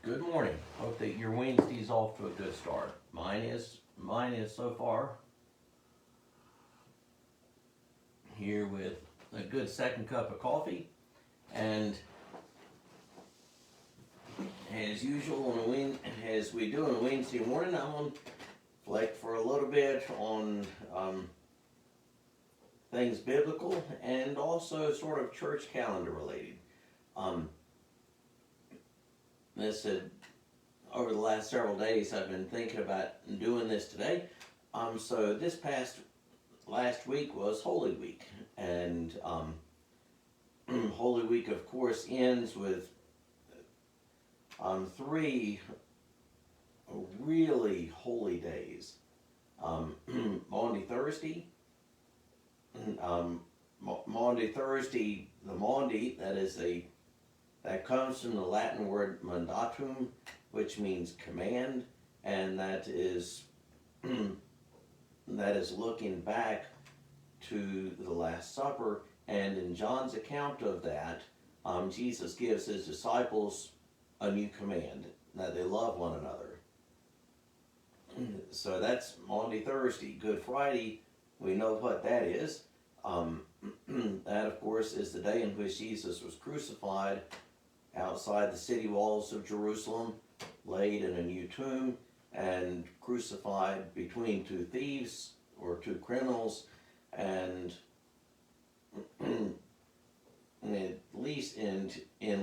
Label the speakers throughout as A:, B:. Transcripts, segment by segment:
A: Good morning. Hope that your Wednesday's off to a good start. Mine is so far. Here with a good second cup of coffee, and as usual as we do on a Wednesday morning, I'm gonna reflect for a little bit on things biblical and also sort of church calendar related. Um, this over the last several days, I've been thinking about doing this today. So this past last week was Holy Week, and Holy Week, of course, ends with three really holy days. Maundy Thursday, Maundy Thursday, the Maundy, that comes from the Latin word mandatum, which means command, and that is looking back to the Last Supper. And in John's account of that, Jesus gives his disciples a new command, that they love one another. So that's Maundy Thursday. Good Friday, we know what that is. That, of course, is the day in which Jesus was crucified outside the city walls of Jerusalem, laid in a new tomb, and crucified between two thieves or two criminals. And at least in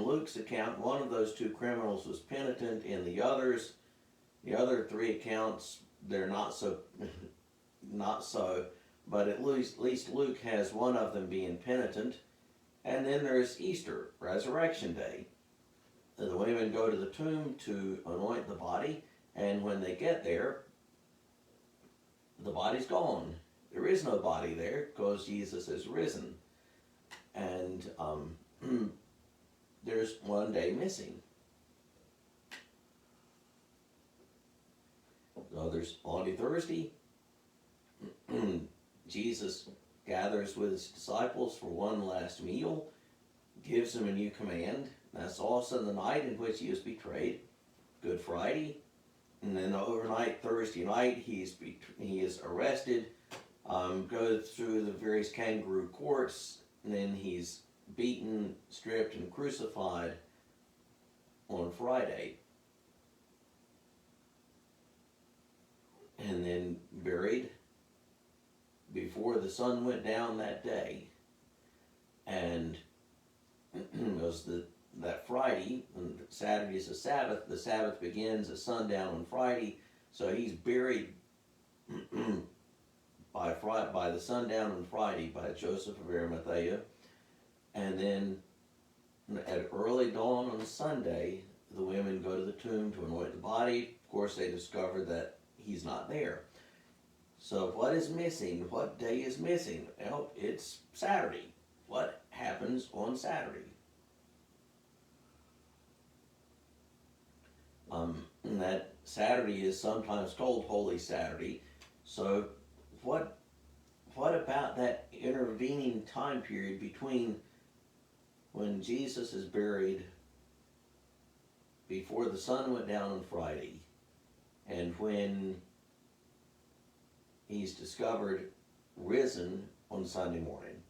A: Luke's account, one of those two criminals was penitent. In the other three accounts, they're not so. But at least Luke has one of them being penitent. And then there's Easter, Resurrection Day. The women go to the tomb to anoint the body, and when they get there, the body's gone. There is no body there because Jesus is risen. And there's one day missing. So there's Maundy Thursday. Jesus gathers with his disciples for one last meal, gives them a new command. That's also the night in which he was betrayed, Good Friday. And then overnight, Thursday night, he is arrested, goes through the various kangaroo courts, and then he's beaten, stripped, and crucified on Friday. And then buried before the sun went down that day. And it was that Friday, and Saturday is the Sabbath. The Sabbath begins at sundown on Friday, so he's buried by the sundown on Friday by Joseph of Arimathea. And then at early dawn on Sunday, the women go to the tomb to anoint the body. Of course, they discover that he's not there. So what is missing? What day is missing? Well, it's Saturday. What happens on Saturday? And that Saturday is sometimes called Holy Saturday. So what about that intervening time period between when Jesus is buried before the sun went down on Friday and when he's discovered risen on Sunday morning?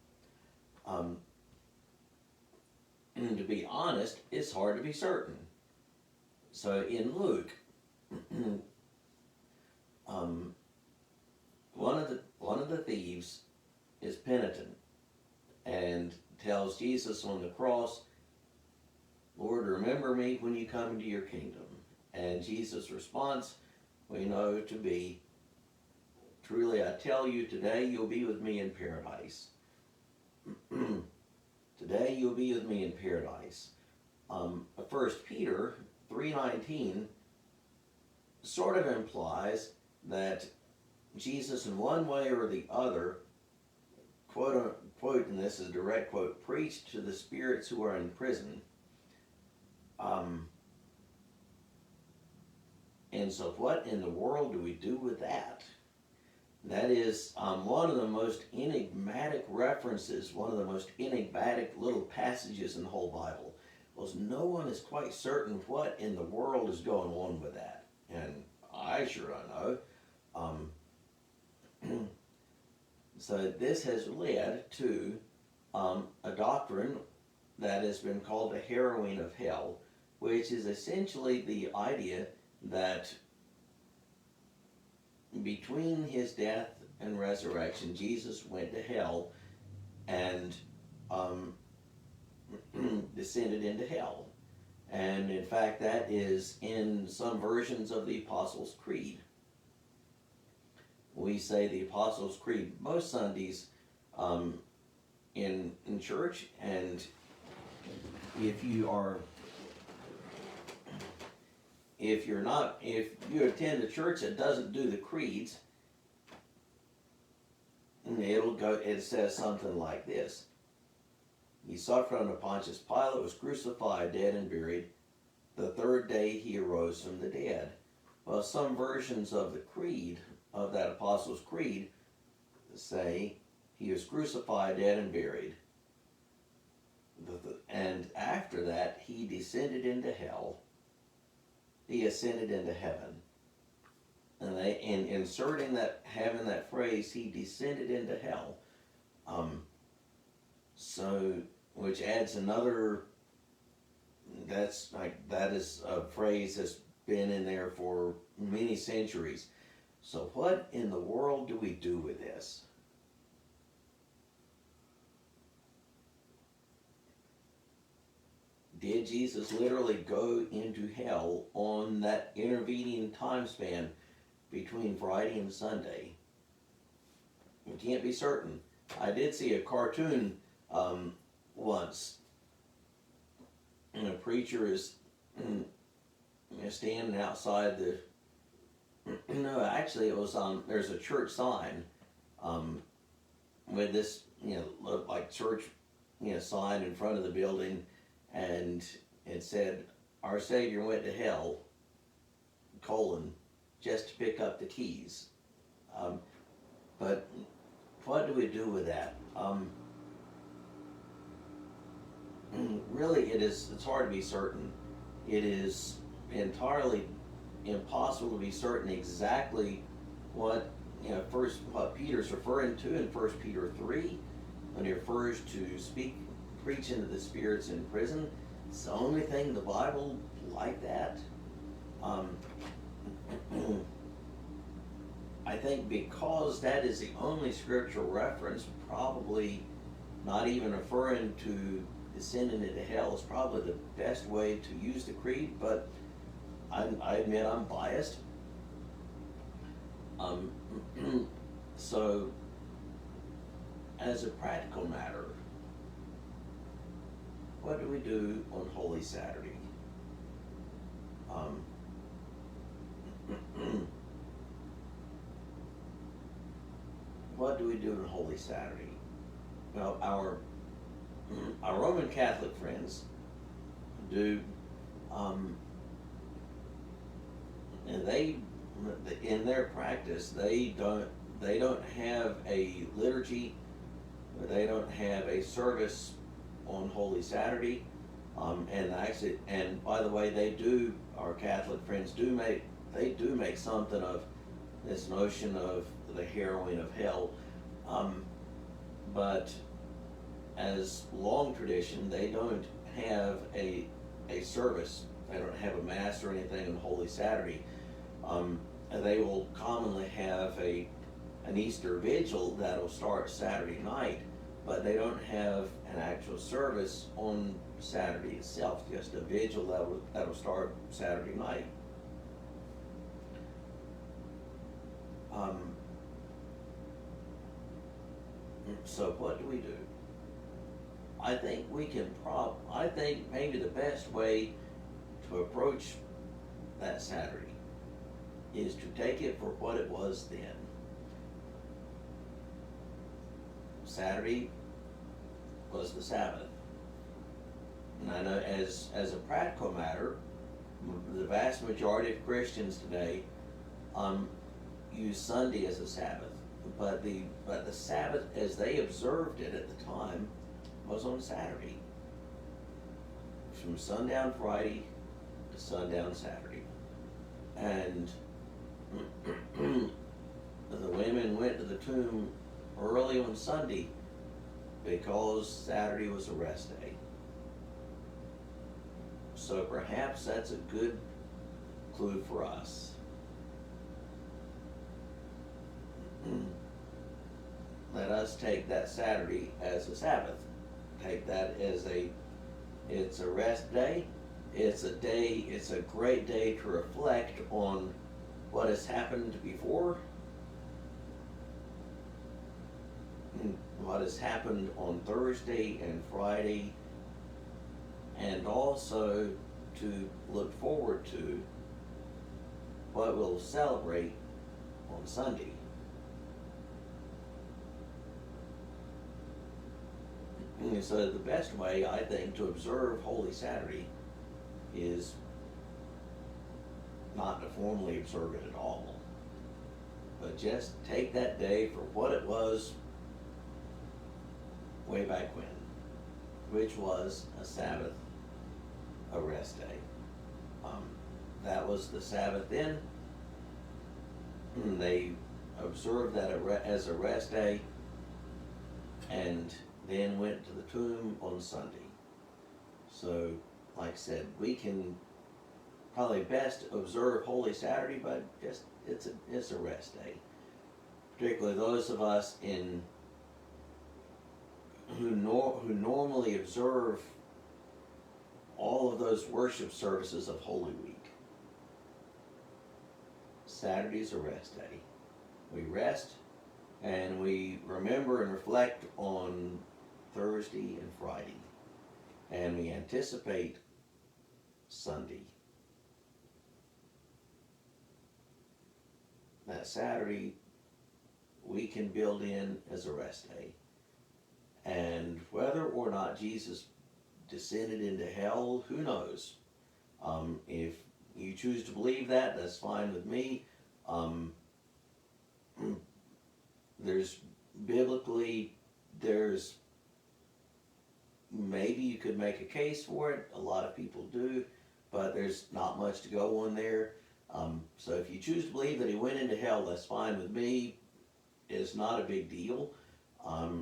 A: And to be honest, it's hard to be certain. So in Luke, one of the thieves is penitent and tells Jesus on the cross, "Lord, remember me when you come into your kingdom." And Jesus' response we know to be, "Truly I tell you, today you'll be with me in paradise." Today you'll be with me in paradise. 1 Peter 3:19 sort of implies that Jesus, in one way or the other, quote unquote, and this is a direct quote, preached to the spirits who are in prison. And so what in the world do we do with that? That is one of the most enigmatic references, one of the most enigmatic little passages in the whole Bible. Well, no one is quite certain what in the world is going on with that, and I sure don't know. So this has led to a doctrine that has been called the harrowing of hell, which is essentially the idea that between his death and resurrection, Jesus went to hell and descended into hell. And in fact, that is in some versions of the Apostles' Creed. We say the Apostles' Creed most Sundays in church, and if you attend a church that doesn't do the creeds, it says something like this: He suffered under Pontius Pilate, was crucified, dead, and buried. The third day he arose from the dead. Well, some versions of the creed, of that Apostles' Creed, say he was crucified, dead, and buried. And after that, he descended into hell. He ascended into heaven. And in inserting that, having that phrase, he descended into hell. Which adds another. That is a phrase that's been in there for many centuries. So what in the world do we do with this? Did Jesus literally go into hell on that intervening time span between Friday and Sunday? We can't be certain. I did see a cartoon once, and a preacher is standing outside the. No, actually, it was there's a church sign with this looked like church sign in front of the building, and it said, "Our Savior went to hell, just to pick up the keys." But what do we do with that? Really, it's hard to be certain. It is entirely impossible to be certain exactly what what Peter's referring to in 1 Peter 3 when he refers to preach into the spirits in prison. It's the only thing in the Bible like that. I think because that is the only scriptural reference, probably not even referring to descending into hell is probably the best way to use the creed, but I admit I'm biased. So, as a practical matter, what do we do on Holy Saturday? What do we do on Holy Saturday? Well, our Roman Catholic friends do, and they, in their practice, they don't have a liturgy, or they don't have a service on Holy Saturday, and by the way, our Catholic friends do make something of this notion of the harrowing of hell, but as long tradition, they don't have a service. They don't have a mass or anything on Holy Saturday. They will commonly have an Easter vigil that'll start Saturday night, but they don't have an actual service on Saturday itself, just a vigil that'll start Saturday night. So what do we do? I think maybe the best way to approach that Saturday is to take it for what it was then. Saturday was the Sabbath. And I know as a practical matter, the vast majority of Christians today use Sunday as a Sabbath. But the Sabbath as they observed it at the time was on Saturday. from sundown Friday to sundown Saturday. And the women went to the tomb early on Sunday because Saturday was a rest day. So perhaps that's a good clue for us. Let us take that Saturday as a Sabbath. Take that as it's a rest day. It's a great day to reflect on what has happened before, what has happened on Thursday and Friday, and also to look forward to what we'll celebrate on Sunday. And so the best way, I think, to observe Holy Saturday is not to formally observe it at all, but just take that day for what it was way back when, which was a Sabbath, a rest day. That was the Sabbath then. They observed that as a rest day, and then went to the tomb on Sunday. So, like I said, we can probably best observe Holy Saturday, but just it's a rest day. Particularly those of us who normally observe all of those worship services of Holy Week. Saturday's a rest day. We rest and we remember and reflect on Thursday and Friday, and we anticipate Sunday. That Saturday we can build in as a rest day. And whether or not Jesus descended into hell, who knows? If you choose to believe that, that's fine with me. There's maybe you could make a case for it. A lot of people do, but there's not much to go on there. So if you choose to believe that he went into hell, that's fine with me. It's not a big deal.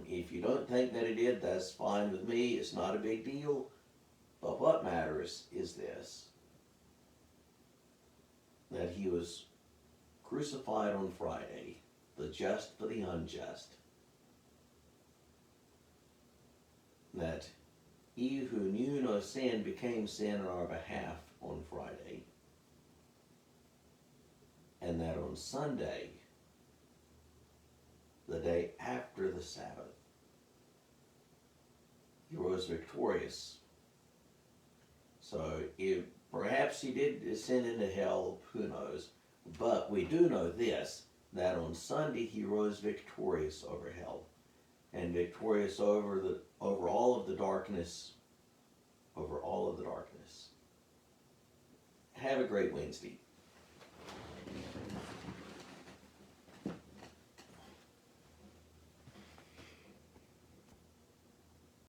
A: If you don't think that he did, that's fine with me. It's not a big deal. But what matters is this: that he was crucified on Friday, the just for the unjust. That he who knew no sin became sin on our behalf on Friday. And that on Sunday, the day after the Sabbath, he rose victorious. So if perhaps he did descend into hell, who knows? But we do know this, that on Sunday he rose victorious over hell, and victorious over all of the darkness, over all of the darkness. Have a great Wednesday.